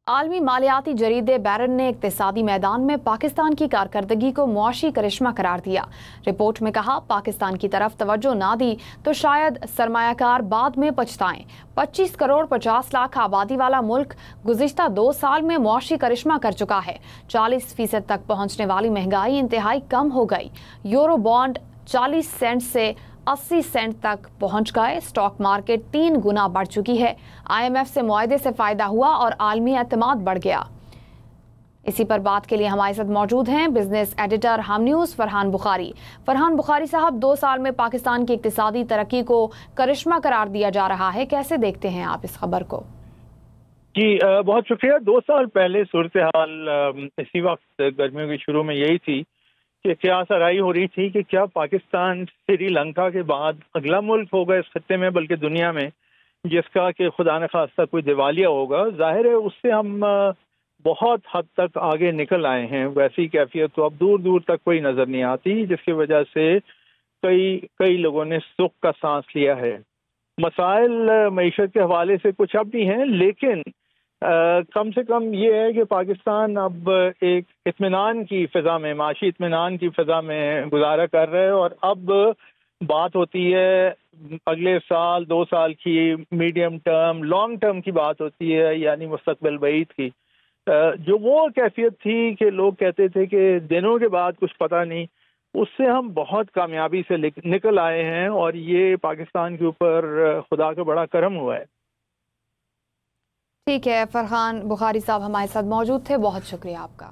عالمی مالیاتی جریدے بیرن نے اقتصادی میدان میں پاکستان کی کارکردگی کو معاشی کرشمہ قرار دیا۔ رپورٹ میں کہا پاکستان کی طرف توجہ نہ دی تو شاید سرمایہ کار بعد میں پچھتائیں۔ 25 کروڑ 50 لاکھ آبادی والا ملک گزشتہ 2 سال میں معاشی کرشمہ کر چکا ہے۔ 40% تک پہنچنے والی مہنگائی انتہائی کم ہو گئی۔ یورو بانڈ 40 سینٹ سے 80 سینٹ تک پہنچ گئے۔ اسٹاک مارکیٹ 3 گنا بڑھ چکی ہے۔ IMF سے معاہدے سے فائدہ ہوا اور عالمی اعتماد بڑھ گیا۔ اسی پر بات کے لیے ہمارے ساتھ موجود ہیں بزنس ایڈیٹر ہم نیوز فرحان بخاری۔ فرحان بخاری صاحب، 2 سال میں پاکستان کی اقتصادی ترقی کو کرشمہ قرار دیا جا رہا ہے، کیسے دیکھتے ہیں آپ اس خبر کو؟ جی بہت شکریہ۔ 2 سال پہلے صورتحال اسی وقت گرمیوں کے شروع میں یہی تھی کہ کیا سرائی ہو رہی تھی کہ کیا پاکستان سری لنکا کے بعد اگلا ملک ہوگا اس خطے میں بلکہ دنیا میں جس کا کہ خدا نخواستہ کوئی دیوالیہ ہوگا۔ ظاہر ہے اس سے ہم بہت حد تک آگے نکل آئے ہیں۔ ویسی کیفیت تو اب دور دور تک کوئی نظر نہیں آتی، جس کی وجہ سے کئی لوگوں نے سکھ کا سانس لیا ہے۔ مسائل معیشت کے حوالے سے کچھ اب بھی ہیں، لیکن کم سے کم یہ ہے کہ پاکستان اب ایک اطمینان کی فضا میں، معاشی اطمینان کی فضا میں گزارا کر رہے ہیں، اور اب بات ہوتی ہے اگلے سال 2 سال کی، میڈیم ٹرم لانگ ٹرم کی بات ہوتی ہے، یعنی مستقبل بعید کی۔ جو وہ کیفیت تھی کہ لوگ کہتے تھے کہ دنوں کے بعد کچھ پتہ نہیں، اس سے ہم بہت کامیابی سے نکل آئے ہیں، اور یہ پاکستان کے اوپر خدا کا بڑا کرم ہوا ہے۔ ٹھیک ہے، فرحان بخاری صاحب ہمارے ساتھ موجود تھے، بہت شکریہ آپ کا۔